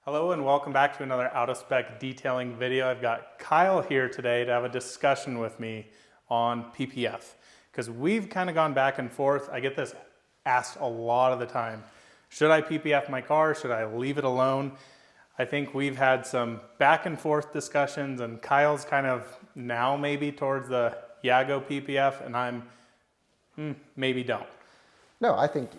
Hello and welcome back to another out of spec detailing video. I've got Kyle here today to have a discussion with me on PPF because we've kind of gone back and forth. I get this asked a lot of the time. Should I PPF my car? Should I leave it alone? I think we've had some back and forth discussions and Kyle's kind of now maybe towards the go PPF and I'm maybe don't. No, I think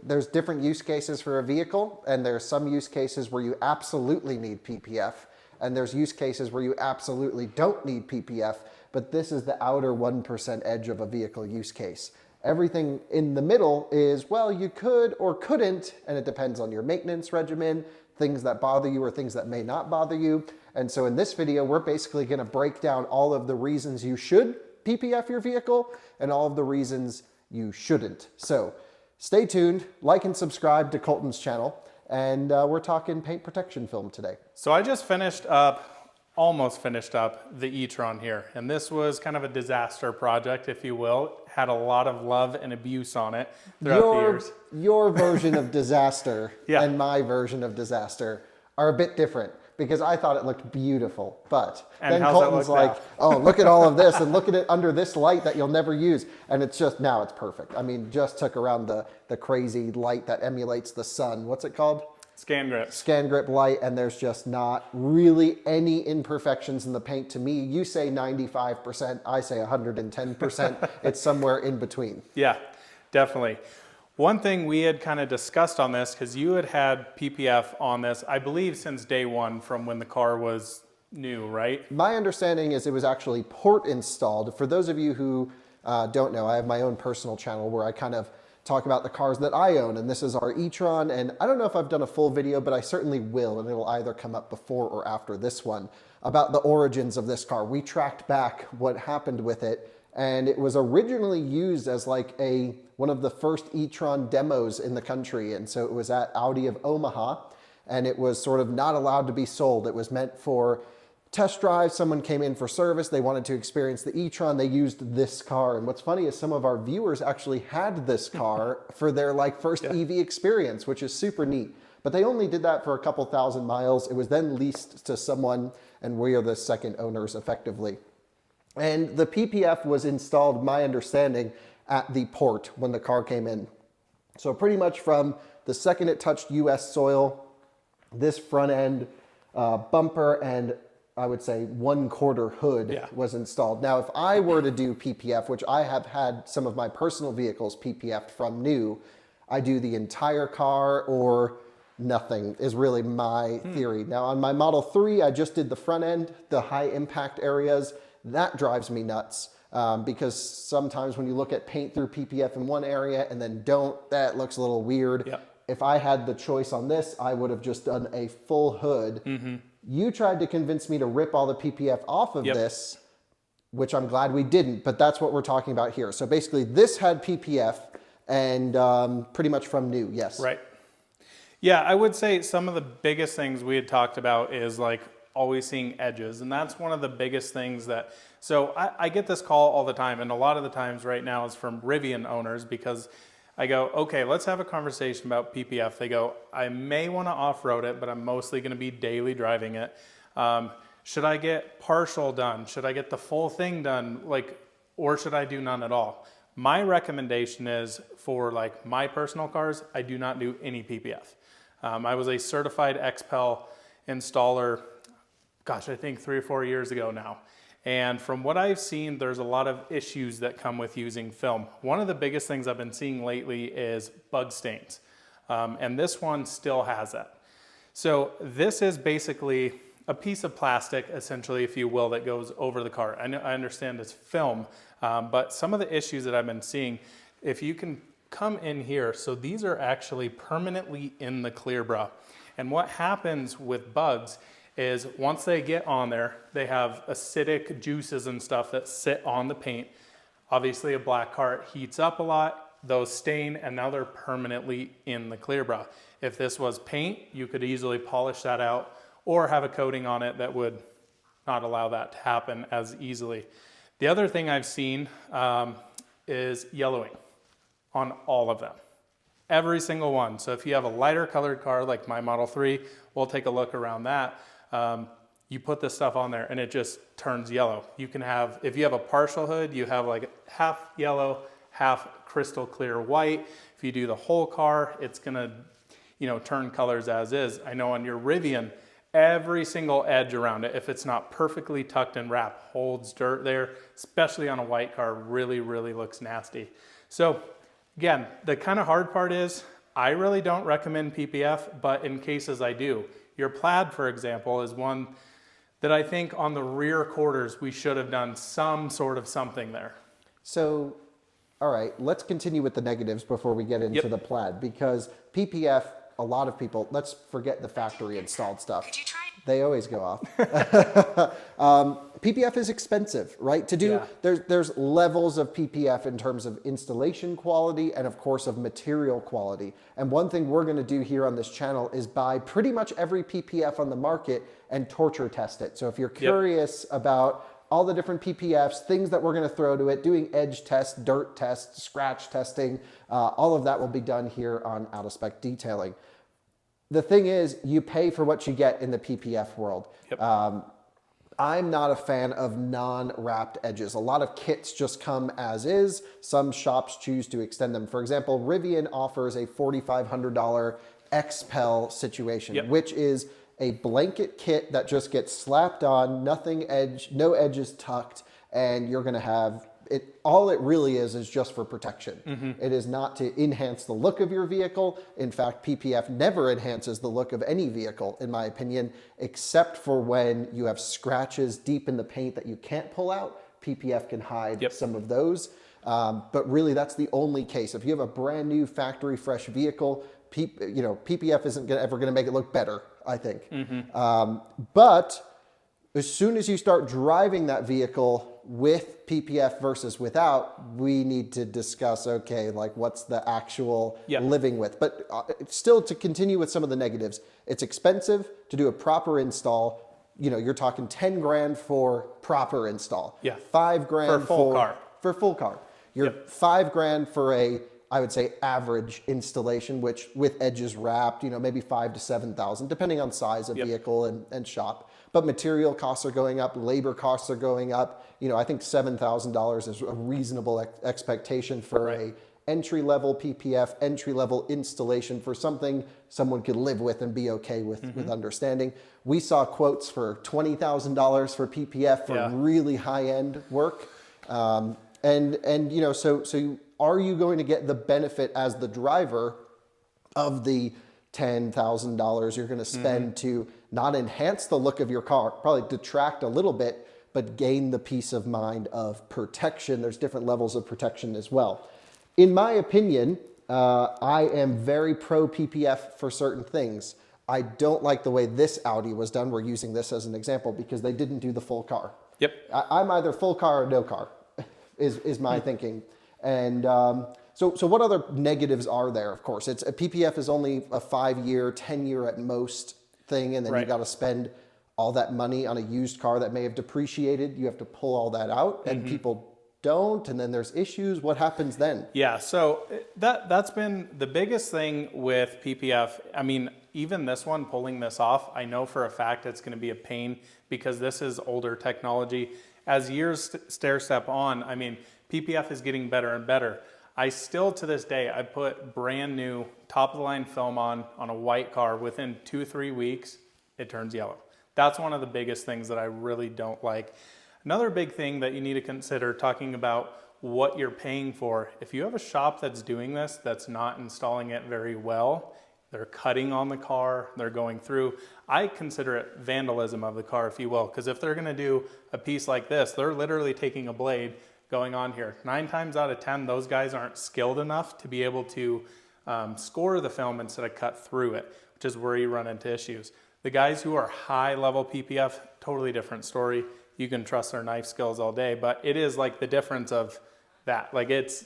there's different use cases for a vehicle, and there's some use cases where you absolutely need PPF, and there's use cases where you absolutely don't need PPF, but this is the outer 1% edge of a vehicle use case. Everything in the middle is, well, you could or couldn't, and it depends on your maintenance regimen, things that bother you or things that may not bother you. And so in this video, we're basically gonna break down all of the reasons you should PPF your vehicle and all of the reasons you shouldn't. So stay tuned, like and subscribe to Coleton's channel, and we're talking paint protection film today. So I just almost finished up the e-tron here, and this was kind of a disaster project, if you will. Had a lot of love and abuse on it throughout the years. Your version of disaster Yeah. and my version of disaster are a bit different, because I thought it looked beautiful, but then Colton's like, oh, look at all of this and look at it under this light that you'll never use. And it's just, now it's perfect. I mean, just took around the crazy light that emulates the sun. What's it called? Scan grip. Scan grip light, and there's just not really any imperfections in the paint to me. You say 95%, I say 110%. It's somewhere in between. Yeah, definitely. One thing we had kind of discussed on this, because you had PPF on this, I believe since day one from when the car was new, right? My understanding is it was actually port installed. For those of you who don't know, I have my own personal channel where I kind of talk about the cars that I own, and this is our e-tron, and I don't know if I've done a full video, but I certainly will, and it'll either come up before or after this one, about the origins of this car. We tracked back what happened with it, and it was originally used as like one of the first e-tron demos in the country. And so it was at Audi of Omaha, and it was sort of not allowed to be sold. It was meant for test drive. Someone came in for service. They wanted to experience the e-tron. They used this car. And what's funny is some of our viewers actually had this car for their first EV experience, which is super neat. But they only did that for a couple thousand miles. It was then leased to someone, and we are the second owners effectively. And the PPF was installed, my understanding, at the port when the car came in. So pretty much from the second it touched US soil, this front end bumper and I would say 1/4 hood was installed. Now, if I were to do PPF, which I have had some of my personal vehicles PPF'd from new, I do the entire car or nothing is really my theory. Now on my Model 3, I just did the front end, the high impact areas. That drives me nuts because sometimes when you look at paint through PPF in one area and then don't, that looks a little weird. Yep. If I had the choice on this, I would have just done a full hood. You tried to convince me to rip all the PPF off of this, which I'm glad we didn't, but that's what we're talking about here. So basically this had PPF and pretty much from new, yes. Right. Yeah, I would say some of the biggest things we had talked about is always seeing edges, and that's one of the biggest things that, so I get this call all the time, and a lot of the times right now is from Rivian owners, because I go, okay, let's have a conversation about PPF. They go, I may want to off-road it, but I'm mostly going to be daily driving it. Should I get partial done? Should I get the full thing done? Or should I do none at all? My recommendation is for my personal cars, I do not do any PPF. I was a certified XPEL installer, gosh, I think 3 or 4 years ago now. And from what I've seen, there's a lot of issues that come with using film. One of the biggest things I've been seeing lately is bug stains. And this one still has that. So this is basically a piece of plastic, essentially, if you will, that goes over the car. I understand it's film, but some of the issues that I've been seeing, if you can come in here, so these are actually permanently in the clear bra. And what happens with bugs is once they get on there, they have acidic juices and stuff that sit on the paint. Obviously a black car, it heats up a lot, those stain, and now they're permanently in the clear bra. If this was paint, you could easily polish that out or have a coating on it that would not allow that to happen as easily. The other thing I've seen is yellowing on all of them. Every single one. So if you have a lighter colored car like my Model 3, we'll take a look around that. You put this stuff on there and it just turns yellow. You can have, if you have a partial hood, you have like half yellow, half crystal clear white. If you do the whole car, it's gonna, turn colors as is. I know on your Rivian, every single edge around it, if it's not perfectly tucked and wrapped, holds dirt there, especially on a white car, really, really looks nasty. So again, the kind of hard part is I really don't recommend PPF, but in cases I do. Your Plaid, for example, is one that I think on the rear quarters, we should have done some sort of something there. So, all right, let's continue with the negatives before we get into the Plaid, because PPF, a lot of people, let's forget the factory installed stuff. They always go off. PPF is expensive, right? To do, there's levels of PPF in terms of installation quality and of course of material quality. And one thing we're gonna do here on this channel is buy pretty much every PPF on the market and torture test it. So if you're curious about all the different PPFs, things that we're gonna throw to it, doing edge tests, dirt tests, scratch testing, all of that will be done here on Out of Spec Detailing. The thing is, you pay for what you get in the PPF world. I'm not a fan of non-wrapped edges. A lot of kits just come as is. Some shops choose to extend them. For example, Rivian offers a $4,500 XPEL situation, which is a blanket kit that just gets slapped on, no edges tucked, and you're gonna have it. All it really is just for protection. It is not to enhance the look of your vehicle. In fact, PPF never enhances the look of any vehicle, in my opinion, except for when you have scratches deep in the paint that you can't pull out. PPF can hide some of those. But really, that's the only case. If you have a brand new factory fresh vehicle, PPF isn't ever going to make it look better, I think. But as soon as you start driving that vehicle with PPF versus without, we need to discuss, okay, like what's the actual living with. But still, to continue with some of the negatives, it's expensive to do a proper install. You're talking 10 grand for proper install. 5 grand for full car. For full car. You're 5 grand for I would say average installation, which with edges wrapped, maybe 5,000 to 7,000, depending on size of vehicle and shop. But material costs are going up, labor costs are going up. I think $7,000 is a reasonable expectation for a entry-level PPF, entry-level installation for something someone could live with and be okay with understanding. We saw quotes for $20,000 for PPF for really high-end work. So are you going to get the benefit as the driver of the $10,000 you're going to spend to not enhance the look of your car, probably detract a little bit, but gain the peace of mind of protection? There's different levels of protection as well. In my opinion, I am very pro PPF for certain things. I don't like the way this Audi was done. We're using this as an example because they didn't do the full car. I'm either full car or no car, is my thinking. And so what other negatives are there? Of course, a PPF is only a 5-year, 10-year at most thing, and then you got to spend all that money on a used car that may have depreciated. You have to pull all that out, and people don't, and then there's issues. What happens then? So that's been the biggest thing with PPF. I mean, even this one, pulling this off, I know for a fact it's going to be a pain because this is older technology. As years stair step on, I mean, PPF is getting better and better. I still, to this day, I put brand new top of the line film on a white car. Within 2-3 weeks, it turns yellow. That's one of the biggest things that I really don't like. Another big thing that you need to consider talking about what you're paying for. If you have a shop that's doing this, that's not installing it very well, they're cutting on the car, they're going through, I consider it vandalism of the car, if you will, because if they're gonna do a piece like this, they're literally taking a blade going on here. 9 times out of 10, those guys aren't skilled enough to be able to score the film instead of cut through it, which is where you run into issues. The guys who are high level PPF, totally different story. You can trust their knife skills all day, but it is like the difference of that. Like it's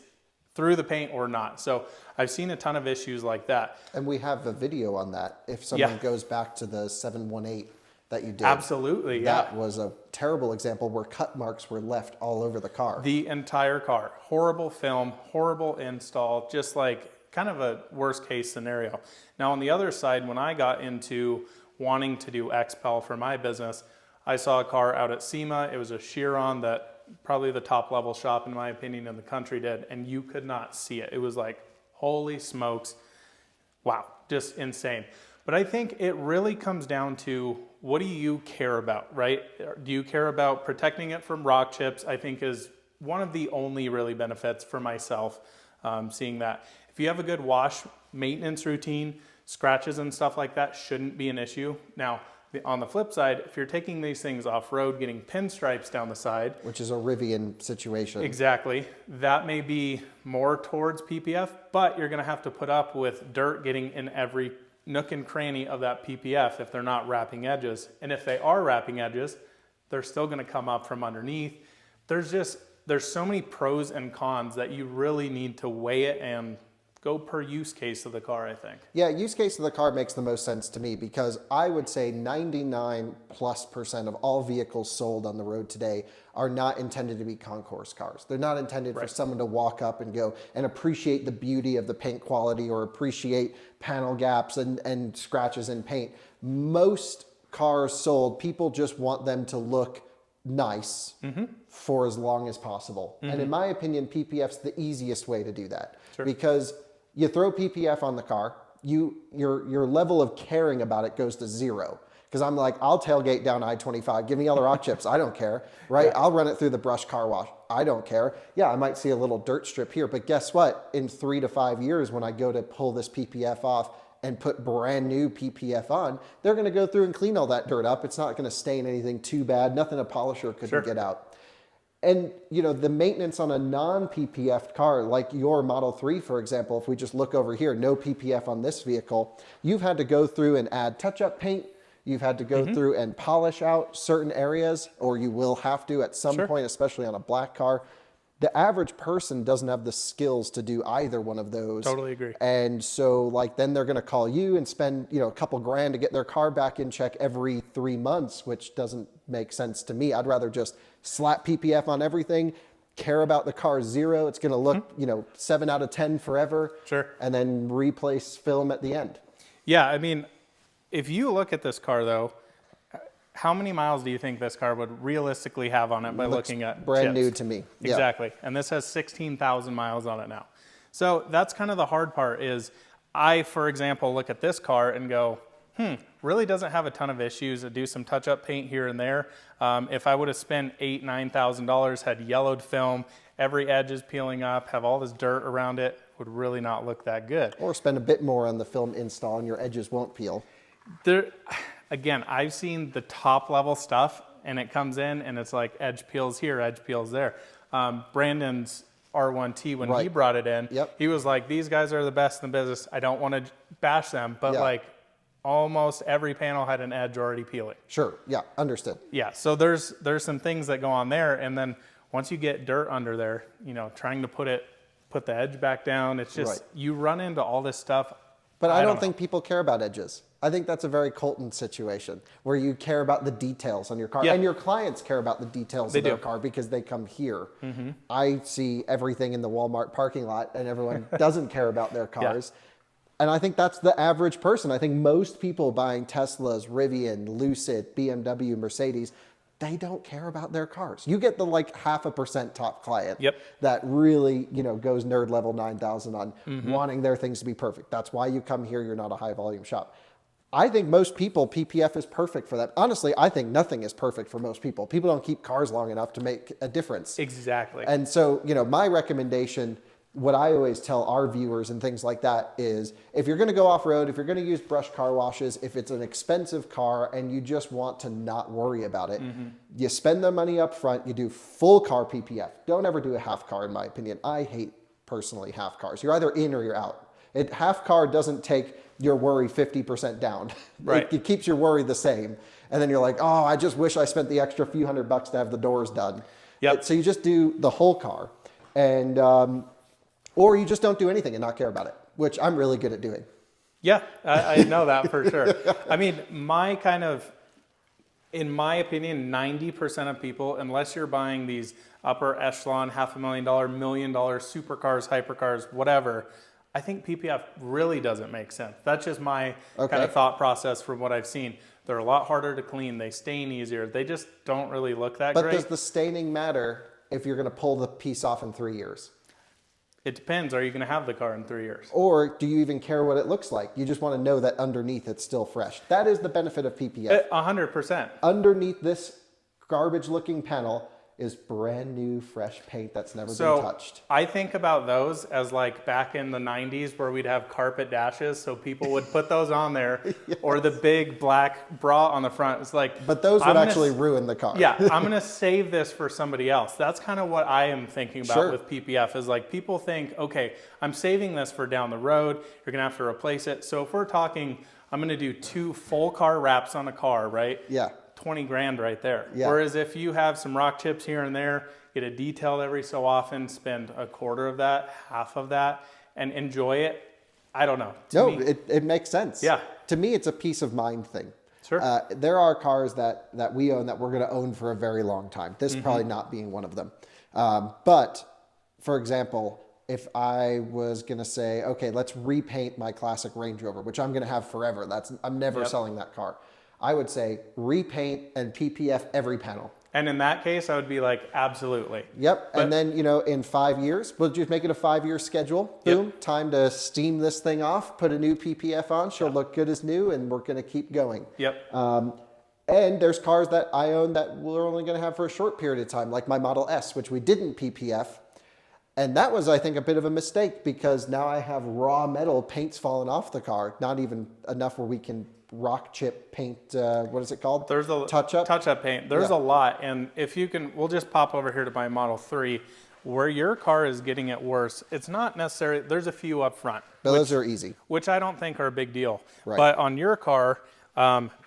through the paint or not. So I've seen a ton of issues like that. And we have a video on that. If someone goes back to the 718 that you did. Absolutely, that was a terrible example where cut marks were left all over the car. The entire car. Horrible film, horrible install, just like kind of a worst case scenario. Now on the other side, when I got into wanting to do XPEL for my business, I saw a car out at SEMA. It was a Chiron that probably the top level shop in my opinion in the country did, and you could not see it. It was like, holy smokes, wow, just insane. But I think it really comes down to, what do you care about, right? Do you care about protecting it from rock chips? I think is one of the only really benefits for myself, seeing that. If you have a good wash maintenance routine, scratches and stuff like that shouldn't be an issue. Now, on the flip side, if you're taking these things off-road, getting pinstripes down the side, which is a Rivian situation. Exactly. That may be more towards PPF, but you're gonna have to put up with dirt getting in every nook and cranny of that PPF if they're not wrapping edges. And if they are wrapping edges, they're still gonna come up from underneath. There's so many pros and cons that you really need to weigh it and go per use case of the car, I think. Yeah, use case of the car makes the most sense to me, because I would say 99+% of all vehicles sold on the road today are not intended to be concourse cars. They're not intended for someone to walk up and go and appreciate the beauty of the paint quality or appreciate panel gaps and scratches in paint. Most cars sold, people just want them to look nice for as long as possible. And in my opinion, PPF's the easiest way to do that. Because you throw PPF on the car, your level of caring about it goes to zero. Because I'm like, I'll tailgate down I-25, give me all the rock chips, I don't care, right? Yeah. I'll run it through the brush car wash, I don't care. Yeah, I might see a little dirt strip here, but guess what? In 3 to 5 years, when I go to pull this PPF off and put brand new PPF on, they're gonna go through and clean all that dirt up. It's not gonna stain anything too bad, nothing a polisher couldn't get out. And you know, the maintenance on a non-PPF car, like your Model 3, for example, if we just look over here, no PPF on this vehicle, you've had to go through and add touch-up paint, you've had to go through and polish out certain areas, or you will have to at some point, especially on a black car. The average person doesn't have the skills to do either one of those. Totally agree. And so like, then they're gonna call you and spend, you know, a couple grand to get their car back in check every 3 months, which doesn't make sense to me. I'd rather just slap PPF on everything, care about the car zero. It's gonna look, you know, 7 out of 10 forever. And then replace film at the end. Yeah, I mean, if you look at this car though, how many miles do you think this car would realistically have on it by looking at brand chips? new to me. Exactly. And this has 16,000 miles on it now. So that's kind of the hard part is I, for example, look at this car and go, really doesn't have a ton of issues. I do some touch-up paint here and there. If I would have spent $8,000, $9,000, had yellowed film, every edge is peeling up, have all this dirt around it, would really not look that good. Or spend a bit more on the film install and your edges won't peel. Again, I've seen the top level stuff and it comes in and it's like edge peels here, edge peels there. Brandon's R1T, when he brought it in, he was like, these guys are the best in the business. I don't want to bash them, but like almost every panel had an edge already peeling. Sure, yeah, understood. Yeah, so there's some things that go on there, and then once you get dirt under there, you know, trying to put the edge back down, it's just, you run into all this stuff. But I don't think people care about edges. I think that's a very Coleton situation where you care about the details on your car. And your clients care about the details of their car because they come here. I see everything in the Walmart parking lot and everyone doesn't care about their cars. And I think that's the average person. I think most people buying Teslas, Rivian, Lucid, BMW, Mercedes, they don't care about their cars. You get the like 0.5% top client that really, you know, goes nerd level 9,000 on wanting their things to be perfect. That's why you come here. You're not a high volume shop. I think most people, PPF is perfect for them. Honestly, I think nothing is perfect for most people. People don't keep cars long enough to make a difference. Exactly. And so, you know, my recommendation, what I always tell our viewers and things like that is, if you're gonna go off-road, if you're gonna use brush car washes, if it's an expensive car and you just want to not worry about it, you spend the money up front, you do full car PPF. Don't ever do a half car, in my opinion. I hate, personally, half cars. You're either in or you're out. Half car doesn't take your worry 50% down. It keeps your worry the same. And then you're like, oh, I just wish I spent the extra few $100 to have the doors done. So you just do the whole car. And, or you just don't do anything and not care about it, which I'm really good at doing. Yeah, I know that for sure. I mean, in my opinion, 90% of people, unless you're buying these upper echelon, $500,000, $1 million supercars, hypercars, whatever, I think PPF really doesn't make sense. That's just my Okay. kind of thought process from what I've seen. They're a lot harder to clean. They stain easier. They just don't really look that But great. does the staining matter if you're going to pull the piece off in 3 years? It depends. Are you going to have the car in 3 years? Or do you even care what it looks like? You just want to know that underneath it's still fresh. That is the benefit of PPF. 100%. Underneath this garbage looking panel is brand new fresh paint that's never been touched. I think about those as like back in the 90s where we'd have carpet dashes, so people would put those on there, Yes. or the big black bra on the front. It's like, But those would actually ruin the car. yeah, I'm gonna save this for somebody else. That's kind of what I am thinking about Sure. with PPF. Is like people think, okay, I'm saving this for down the road. You're gonna have to replace it. So if we're talking, I'm gonna do 2 full car wraps on a car, right? Yeah. 20 grand right there. Yeah. Whereas if you have some rock chips here and there, get it detailed every so often, spend a quarter of that, half of that, and enjoy it. I don't know. To me, it makes sense. Yeah. To me, it's a peace of mind thing. Sure. There are cars that we own that we're going to own for a very long time. This Mm-hmm. probably not being one of them. But for example, if I was going to say, okay, let's repaint my classic Range Rover, which I'm going to have forever. I'm never Yep. selling that car. I would say repaint and PPF every panel. and in that case, I would be like, absolutely. Yep. But- And then, in 5 years, we'll just make it a 5-year schedule. Yep. Boom. Time to steam this thing off, put a new PPF on. She'll look good as new, and we're going to keep going. Yep. And there's cars that I own that we're only going to have for a short period of time, like my Model S, which we didn't PPF. And that was, I think, a bit of a mistake because now I have raw metal paints falling off the car. Not even enough where we can rock chip paint, what is it called? There's a touch-up paint. There's Yeah. a lot, and if you can, we'll just pop over here to my Model 3. Where your car is getting it worse, it's not necessarily, there's a few up front. But those are easy. Which I don't think are a big deal. Right. But on your car,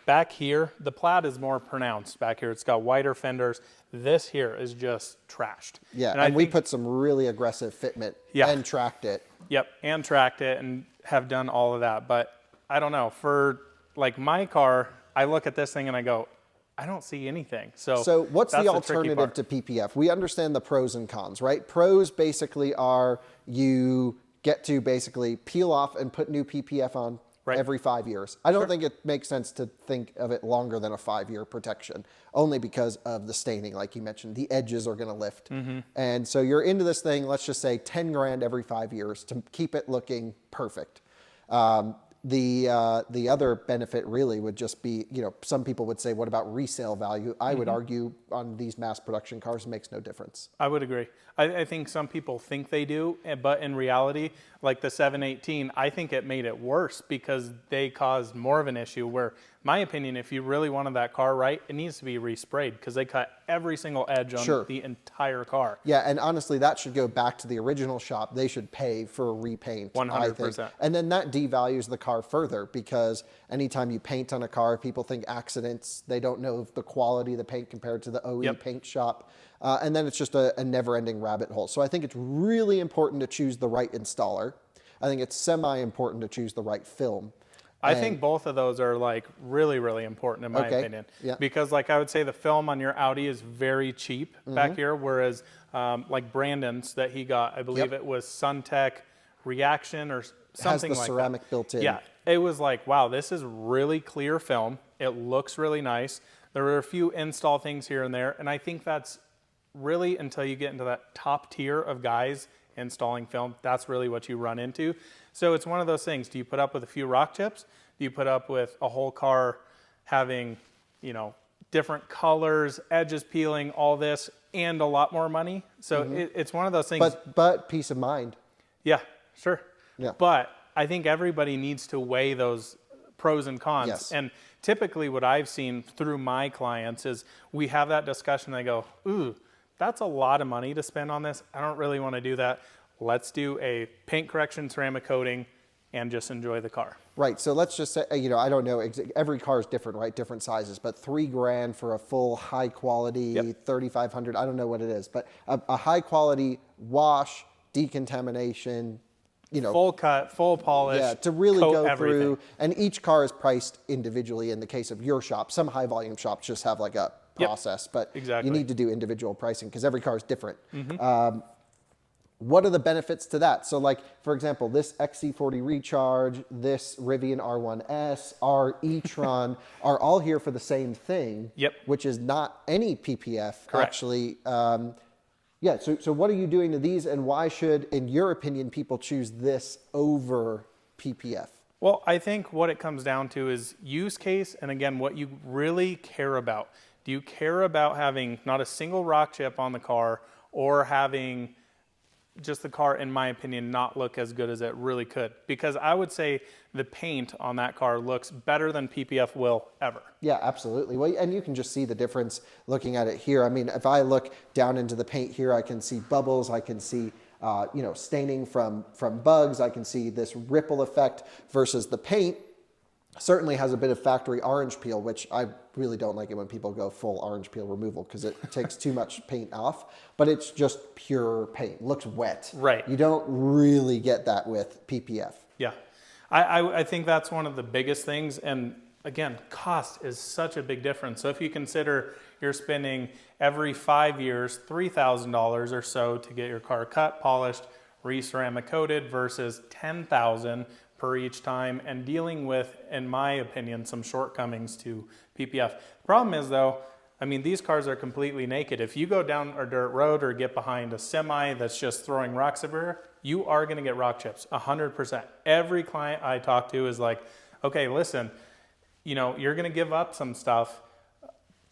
back here, the plaid is more pronounced back here. It's got wider fenders. This here is just trashed. Yeah, and and I we think- put some really aggressive fitment Yeah. and tracked it. Yep, and tracked it and have done all of that. But I don't know, for like my car, I look at this thing and I go, I don't see anything. So what's that's the tricky alternative part. to PPF? We understand the pros and cons, right? Pros basically are you get to basically peel off and put new PPF on Right. every 5 years. I don't think it makes sense to think of it longer than a 5-year protection, only because of the staining, like you mentioned. The edges are going to lift. Mm-hmm. And so you're into this thing, let's just say 10 grand every 5 years to keep it looking perfect. The other benefit really would just be, some people would say, what about resale value? I would argue on these mass production cars, it makes no difference. I would agree. I think some people think they do, but in reality, like the 718, I think it made it worse because they caused more of an issue where, my opinion, if you really wanted that car right, it needs to be resprayed because they cut every single edge on Sure. the entire car. Yeah, and honestly, that should go back to the original shop. They should pay for a repaint, I think. 100%. And then that devalues the car further because anytime you paint on a car, people think accidents. They don't know the quality of the paint compared to the OE Yep. paint shop. And then it's just a never-ending rabbit hole. So I think it's really important to choose the right installer. I think it's semi-important to choose the right film. I think both of those are like really, really important in my Okay, opinion. yeah. Because like I would say the film on your Audi is very cheap back here, whereas like Brandon's that he got, I believe Yep. it was SunTech Reaction or something the like ceramic that. built in. Yeah, it was like, wow, this is really clear film. It looks really nice. There were a few install things here and there, and I think that's really until you get into that top tier of guys installing film, that's really what you run into. So it's one of those things. Do you put up with a few rock chips? Do you put up with a whole car having, different colors, edges peeling, all this, and a lot more money? So it's one of those things. But peace of mind. Yeah, sure. Yeah. But I think everybody needs to weigh those pros and cons. Yes. And typically what I've seen through my clients is we have that discussion. They go, ooh, that's a lot of money to spend on this. I don't really want to do that. Let's do a paint correction, ceramic coating, and just enjoy the car. Right. So let's just say, I don't know, every car is different, right? Different sizes, but $3 grand for a full high quality, 3,500, I don't know what it is, but a high quality wash, decontamination, Full cut, full polish. yeah, to really coat go everything. through, and each car is priced individually in the case of your shop. Some high volume shops just have like a Yep. process, but Exactly. you need to do individual pricing because every car is different. What are the benefits to that? So like, for example, this XC40 Recharge, this Rivian R1S, our e-tron are all here for the same thing, Yep. which is not any PPF. Correct. Actually. Yeah, so what are you doing to these, and why should, in your opinion, people choose this over PPF? Well, I think what it comes down to is use case, and again, what you really care about. Do you care about having not a single rock chip on the car, or having just the car, in my opinion, not look as good as it really could? Because I would say the paint on that car looks better than PPF will ever. Yeah, absolutely. Well, and you can just see the difference looking at it here. I mean, if I look down into the paint here, I can see bubbles, I can see staining from bugs, I can see this ripple effect versus the paint certainly has a bit of factory orange peel, which I really don't like it when people go full orange peel removal because it takes too much paint off, but it's just pure paint. Looks wet. Right. You don't really get that with PPF. Yeah. I think that's one of the biggest things. And again, cost is such a big difference. So if you consider you're spending every 5 years $3,000 or so to get your car cut, polished, re-ceramic coated versus $10,000 per each time, and dealing with, in my opinion, some shortcomings to PPF. The problem is though, I mean, these cars are completely naked. If you go down a dirt road or get behind a semi that's just throwing rocks everywhere, you are gonna get rock chips, 100%. Every client I talk to is like, okay, listen, you're gonna give up some stuff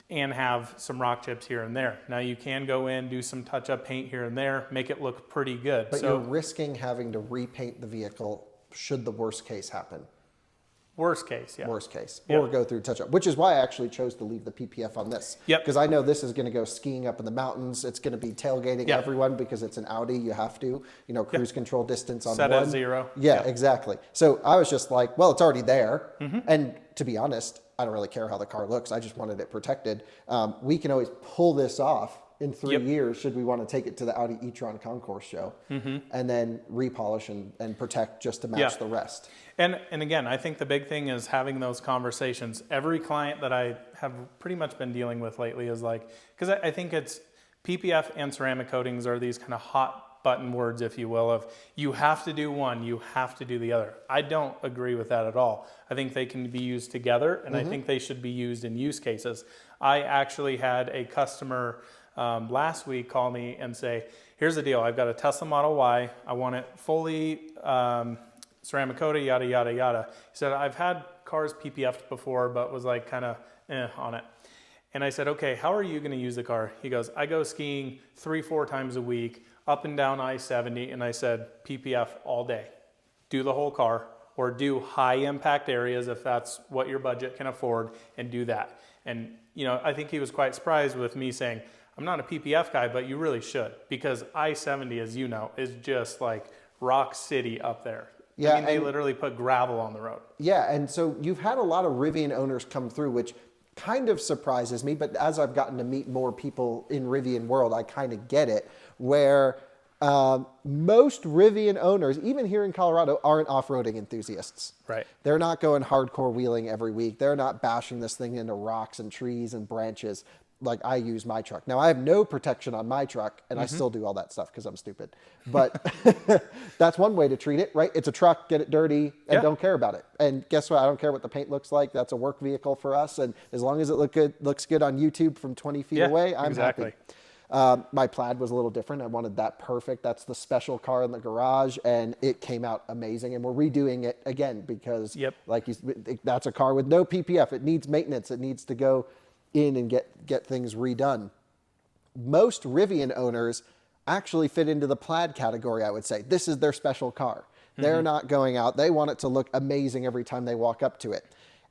and have some rock chips here and there. Now you can go in, do some touch-up paint here and there, make it look pretty good. But you're risking having to repaint the vehicle should the worst case happen. Worst case, yeah. Worst case. Yep. Or go through touch-up, which is why I actually chose to leave the PPF on this. Yep. Because I know this is going to go skiing up in the mountains. It's going to be tailgating Yep. everyone because it's an Audi. You have to, cruise control distance on Set one. at 0. Yeah, Yep. exactly. So I was just like, well, it's already there. And to be honest, I don't really care how the car looks. I just wanted it protected. We can always pull this off in 3 Yep. years should we want to take it to the Audi e-tron concourse show and then repolish and protect just to match the rest. And again, I think the big thing is having those conversations. Every client that I have pretty much been dealing with lately is like, because I think it's PPF and ceramic coatings are these kind of hot button words, if you will, of you have to do one, you have to do the other. I don't agree with that at all. I think they can be used together, and I think they should be used in use cases. I actually had a customer last week call me and say, here's the deal, I've got a Tesla Model Y, I want it fully ceramic coated, yada, yada, yada. He said, I've had cars PPF'd before, but was like kind of on it. And I said, okay, how are you going to use the car? He goes, I go skiing 3-4 times a week, up and down I-70. And I said, PPF all day. Do the whole car, or do high impact areas if that's what your budget can afford, and do that. And, I think he was quite surprised with me saying, I'm not a PPF guy, but you really should, because I-70, as you know, is just like rock city up there. Yeah, I mean, they literally put gravel on the road. Yeah, and so you've had a lot of Rivian owners come through, which kind of surprises me, but as I've gotten to meet more people in Rivian world, I kind of get it, where most Rivian owners, even here in Colorado, aren't off-roading enthusiasts. Right. They're not going hardcore wheeling every week. They're not bashing this thing into rocks and trees and branches like I use my truck. Now, I have no protection on my truck, and I still do all that stuff because I'm stupid. But that's one way to treat it, right? It's a truck, get it dirty, and don't care about it. And guess what? I don't care what the paint looks like. That's a work vehicle for us. And as long as it looks good on YouTube from 20 feet away, I'm happy. My Plaid was a little different. I wanted that perfect. That's the special car in the garage, and it came out amazing. And we're redoing it again because that's a car with no PPF. It needs maintenance. It needs to go in and get things redone. Most Rivian owners actually fit into the Plaid category, I would say. This is their special car. They're not going out. They want it to look amazing every time they walk up to it.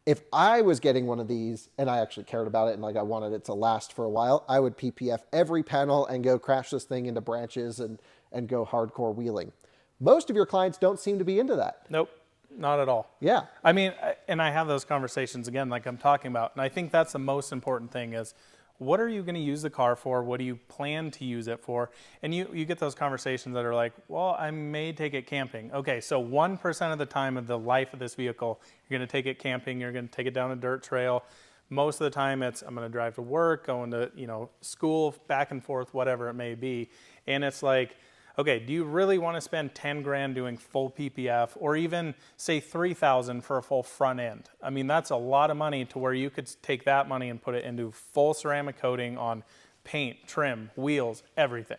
If I was getting one of these and I actually cared about it and I wanted it to last for a while, I would PPF every panel and go crash this thing into branches and go hardcore wheeling. Most of your clients don't seem to be into that. Nope. Not at all. Yeah. I mean, and I have those conversations again, like I'm talking about. And I think that's the most important thing is, what are you going to use the car for? What do you plan to use it for? And you get those conversations that are like, well, I may take it camping. Okay, so 1% of the time of the life of this vehicle, you're going to take it camping, you're going to take it down a dirt trail. Most of the time it's, I'm going to drive to work, going to, school, back and forth, whatever it may be. And it's like, okay, do you really want to spend 10 grand doing full PPF, or even say 3,000 for a full front end? I mean, that's a lot of money to where you could take that money and put it into full ceramic coating on paint, trim, wheels, everything.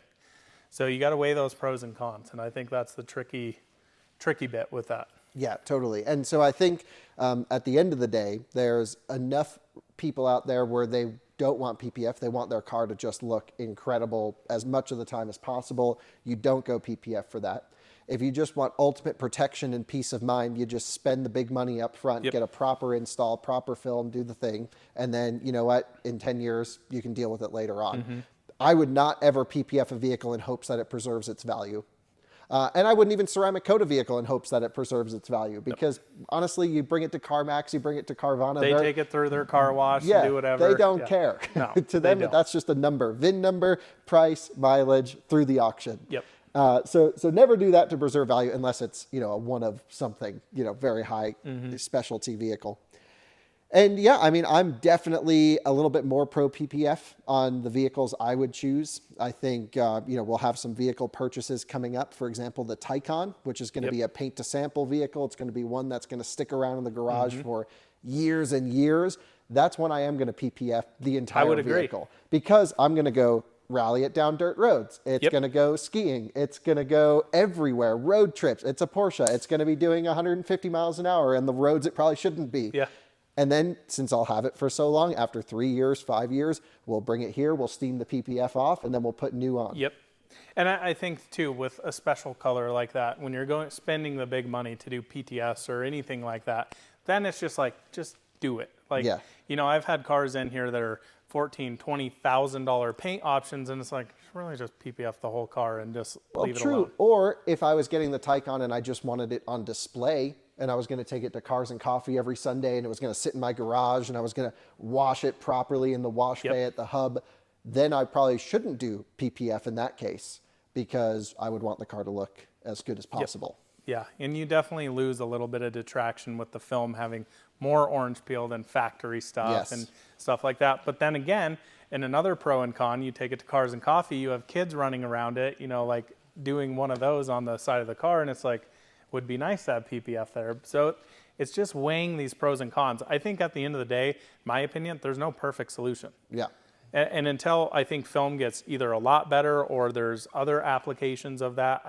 So you got to weigh those pros and cons, and I think that's the tricky bit with that. Yeah, totally. And so I think at the end of the day, there's enough people out there where they don't want PPF. They want their car to just look incredible as much of the time as possible. You don't go PPF for that. If you just want ultimate protection and peace of mind, you just spend the big money up front, get a proper install, proper film, do the thing. And then, you know what, in 10 years, you can deal with it later on. I would not ever PPF a vehicle in hopes that it preserves its value. And I wouldn't even ceramic coat a vehicle in hopes that it preserves its value, because honestly, you bring it to CarMax, you bring it to Carvana. They take it through their car wash and do whatever. They don't care. No, to them, that's just a number. VIN number, price, mileage through the auction. Yep. So never do that to preserve value unless it's, you know, a one of something, you know, very high specialty vehicle. And yeah, I mean, I'm definitely a little bit more pro PPF on the vehicles I would choose. I think, you know, we'll have some vehicle purchases coming up. For example, the Taycan, which is going to be a paint to sample vehicle. It's going to be one that's going to stick around in the garage for years and years. That's when I am going to PPF the entire vehicle, because I'm going to go rally it down dirt roads. It's going to go skiing. It's going to go everywhere. Road trips. It's a Porsche. It's going to be doing 150 miles an hour and the roads it probably shouldn't be. Yeah. And then, since I'll have it for so long, after 3 years, 5 years, we'll bring it here, we'll steam the PPF off, and then we'll put new on. Yep. And I think, too, with a special color like that, when you're spending the big money to do PTS or anything like that, then it's just like, just do it. Like, you know, I've had cars in here that are $14,000, $20,000 paint options, and it's like, really just PPF the whole car and just leave it alone. Or if I was getting the Taycan and I just wanted it on display, and I was going to take it to Cars and Coffee every Sunday, and it was going to sit in my garage, and I was going to wash it properly in the wash bay at the hub, then I probably shouldn't do PPF in that case, because I would want the car to look as good as possible. Yeah, and you definitely lose a little bit of detraction with the film having more orange peel than factory stuff and stuff like that. But then again, in another pro and con, you take it to Cars and Coffee, you have kids running around it, you know, like doing one of those on the side of the car, and it's like, would be nice to have PPF there. So it's just weighing these pros and cons. I think at the end of the day, my opinion, there's no perfect solution. Yeah. And until I think film gets either a lot better or there's other applications of that,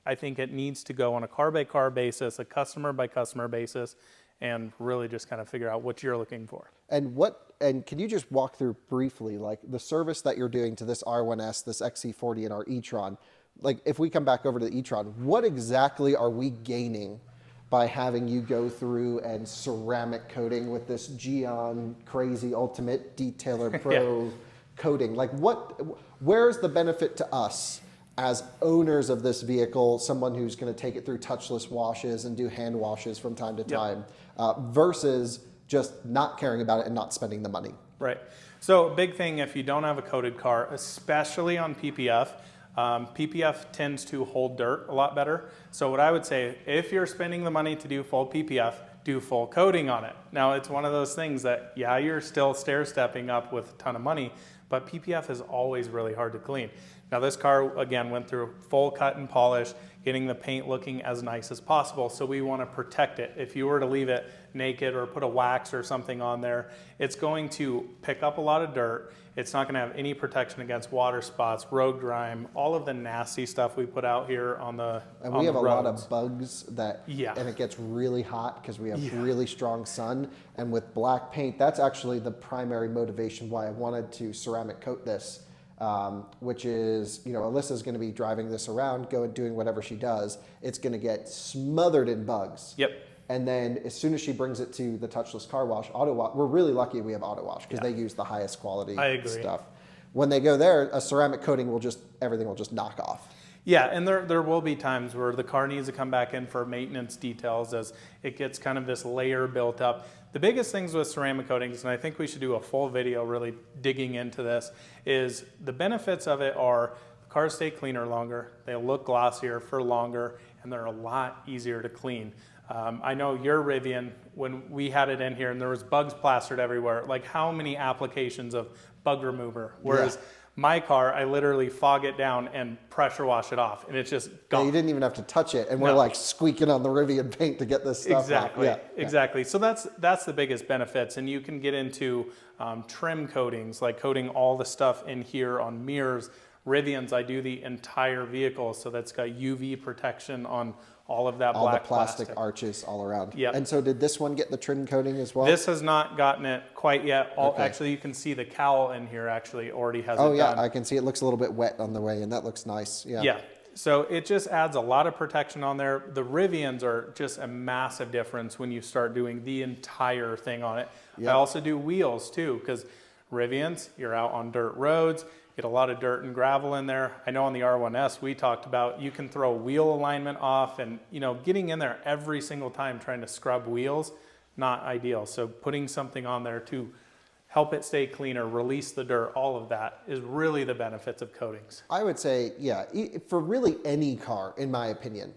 I think it needs to go on a car by car basis, a customer by customer basis, and really just kind of figure out what you're looking for. And can you just walk through briefly, like the service that you're doing to this R1S, this XC40, and our e-tron? Like, if we come back over to the e-tron, what exactly are we gaining by having you go through and ceramic coating with this Geon crazy ultimate detailer pro coating? Like, where's the benefit to us as owners of this vehicle, someone who's going to take it through touchless washes and do hand washes from time to time, versus just not caring about it and not spending the money? Right. So a big thing, if you don't have a coated car, especially on PPF, PPF tends to hold dirt a lot better. So what I would say, if you're spending the money to do full PPF, do full coating on it. Now, it's one of those things that, yeah, you're still stair-stepping up with a ton of money, but PPF is always really hard to clean. Now, this car, again, went through full cut and polish, getting the paint looking as nice as possible. So we want to protect it. If you were to leave it naked or put a wax or something on there, it's going to pick up a lot of dirt. It's not going to have any protection against water spots, road grime, all of the nasty stuff we put out here on the And we have a lot of bugs that, and it gets really hot because we have really strong sun. And with black paint, that's actually the primary motivation why I wanted to ceramic coat this, which is, you know, Alyssa's going to be driving this around, doing whatever she does. It's going to get smothered in bugs. Yep. And then as soon as she brings it to the touchless car wash, auto wash, we're really lucky we have auto wash because they use the highest quality stuff. When they go there, a ceramic coating everything will just knock off. Yeah, and there will be times where the car needs to come back in for maintenance details as it gets kind of this layer built up. The biggest things with ceramic coatings, and I think we should do a full video really digging into this, is the benefits of it are the cars stay cleaner longer, they look glossier for longer, and they're a lot easier to clean. I know your Rivian, when we had it in here and there was bugs plastered everywhere, like how many applications of bug remover? Whereas My car, I literally fog it down and pressure wash it off, and it's just Yeah, gone. you didn't even have to touch it, and we're No. like squeaking on the Rivian paint to get this stuff Exactly, off. exactly. So that's the biggest benefits, and you can get into trim coatings, like coating all the stuff in here on mirrors. Rivians, I do the entire vehicle, so that's got UV protection on all of that All black the plastic arches all around. Yep. And so did this one get the trim coating as well? This has not gotten it quite yet. Okay. Actually, you can see the cowl in here actually already has Oh it yeah, done. I can see it looks a little bit wet on the way, and that looks nice. Yeah. Yeah. So it just adds a lot of protection on there. The Rivians are just a massive difference when you start doing the entire thing on it. Yep. I also do wheels too, because Rivians, you're out on dirt roads, get a lot of dirt and gravel in there. I know on the R1S we talked about you can throw wheel alignment off, and getting in there every single time trying to scrub wheels, not ideal. So putting something on there to help it stay cleaner, release the dirt, all of that is really the benefits of coatings. I would say, yeah, for really any car, in my opinion,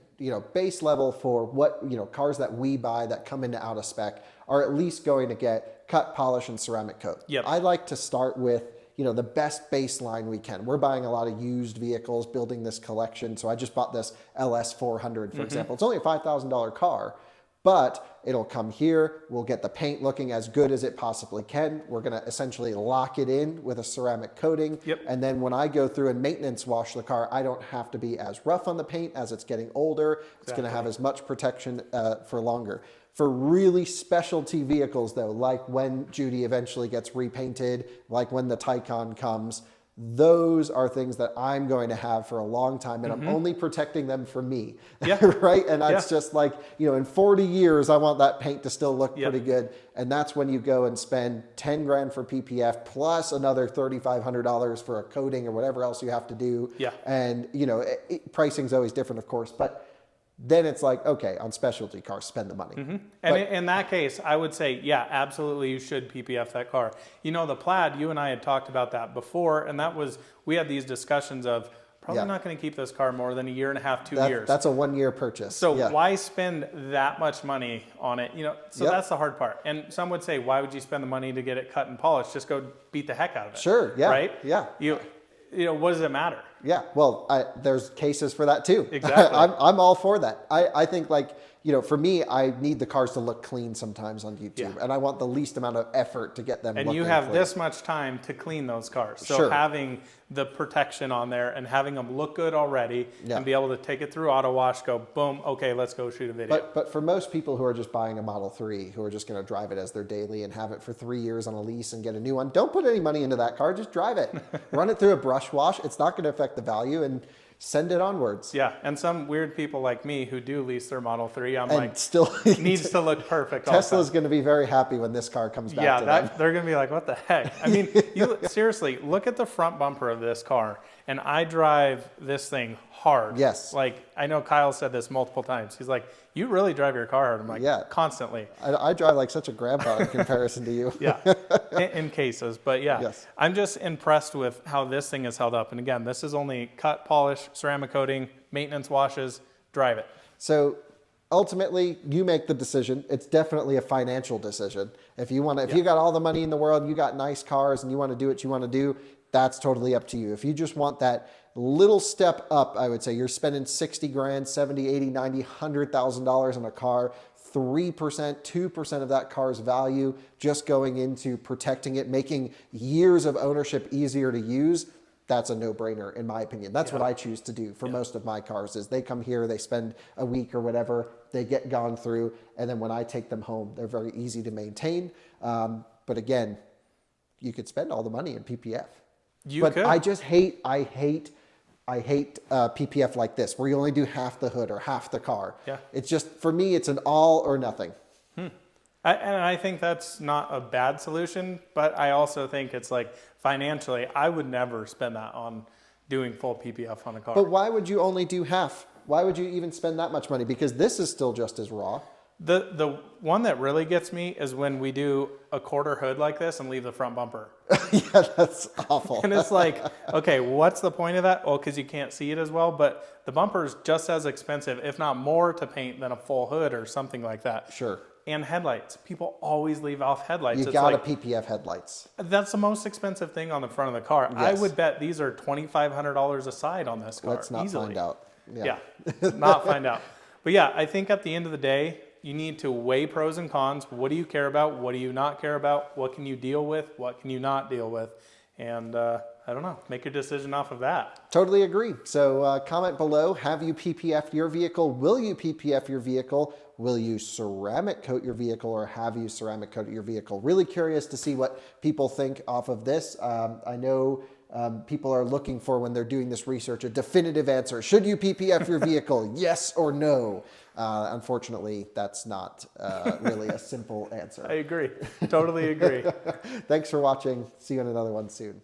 base level for what, cars that we buy that come into out of spec are at least going to get cut, polish, and ceramic coat. Yep. I like to start with, the best baseline we can. We're buying a lot of used vehicles, building this collection. So I just bought this LS 400, for example. It's only a $5,000 car, but it'll come here. We'll get the paint looking as good as it possibly can. We're going to essentially lock it in with a ceramic coating. Yep. And then when I go through and maintenance wash the car, I don't have to be as rough on the paint as it's getting older. It's going to have as much protection for longer. For really specialty vehicles though, like when Judy eventually gets repainted, like when the Taycan comes, those are things that I'm going to have for a long time, and I'm only protecting them for me. Yeah. Right? And it's just like, in 40 years, I want that paint to still look pretty good. And that's when you go and spend 10 grand for PPF plus another $3,500 for a coating or whatever else you have to do. Yeah. And, pricing's always different, of course, but then it's like, okay, on specialty cars, spend the money. And in that case, I would say, yeah, absolutely, you should PPF that car. The Plaid, you and I had talked about that before, and we had these discussions of probably not going to keep this car more than a year and a half, 2 years. That's a 1 year purchase. So why spend that much money on it? So that's the hard part. And some would say, why would you spend the money to get it cut and polished? Just go beat the heck out of it. Sure, yeah. Right? Yeah. What does it matter? Yeah, well, there's cases for that too. Exactly. I'm all for that. I think for me, I need the cars to look clean sometimes on YouTube, and I want the least amount of effort to get them And looking you have clean. this much time to clean those cars. So Sure. having the protection on there and having them look good already and be able to take it through auto wash, go boom, okay, let's go shoot a video. But for most people who are just buying a Model 3, who are just going to drive it as their daily and have it for 3 years on a lease and get a new one, don't put any money into that car. Just drive it. Run it through a brush wash. It's not going to affect the value, and send it onwards. Yeah, and some weird people like me who do lease their Model 3, I'm And like, still needs to look perfect all the time. Tesla's going to be very happy when this car comes back to them. They're going to be like, what the heck? I mean, seriously, look at the front bumper of this car, and I drive this thing hard. Yes. Like, I know Kyle said this multiple times. He's like, you really drive your car hard. I'm like, constantly. I drive like such a grandpa in comparison to you. Yeah, in cases. But yeah, Yes. I'm just impressed with how this thing is held up. And again, this is only cut, polish, ceramic coating, maintenance washes, drive it. So ultimately, you make the decision. It's definitely a financial decision. If you want to, if you got all the money in the world, you got nice cars, and you want to do what you want to do, that's totally up to you. If you just want that little step up, I would say you're spending 60 grand, 70, 80, 90, $100,000 on a car, 3%, 2% of that car's value just going into protecting it, making years of ownership easier to use. That's a no-brainer in my opinion. That's what I choose to do for most of my cars is they come here, they spend a week or whatever, they get gone through, and then when I take them home, they're very easy to maintain. But again, you could spend all the money in PPF. You could. I just hate PPF like this, where you only do half the hood or half the car. Yeah. It's just, for me, it's an all or nothing. And I think that's not a bad solution, but I also think it's like financially, I would never spend that on doing full PPF on a car. But why would you only do half? Why would you even spend that much money? Because this is still just as raw. The one that really gets me is when we do a quarter hood like this and leave the front bumper. Yeah, that's awful. And it's like, okay, what's the point of that? Well, because you can't see it as well, but the bumper is just as expensive, if not more, to paint than a full hood or something like that. Sure. And headlights. People always leave off headlights. You It's got like, to PPF headlights. that's the most expensive thing on the front of the car. I Yes. would bet these are $2,500 a side on this car. Let's not easily. find out. Yeah, not find out. But yeah, I think at the end of the day, you need to weigh pros and cons. What do you care about? What do you not care about? What can you deal with? What can you not deal with? And I don't know, make your decision off of that. Totally agree. So comment below, have you PPF'd your vehicle? Will you PPF your vehicle? Will you ceramic coat your vehicle, or have you ceramic coated your vehicle? Really curious to see what people think off of this. I know people are looking for, when they're doing this research, a definitive answer. Should you PPF your vehicle? Yes or no? Unfortunately, that's not really a simple answer. I agree. Totally agree. Thanks for watching. See you on another one soon.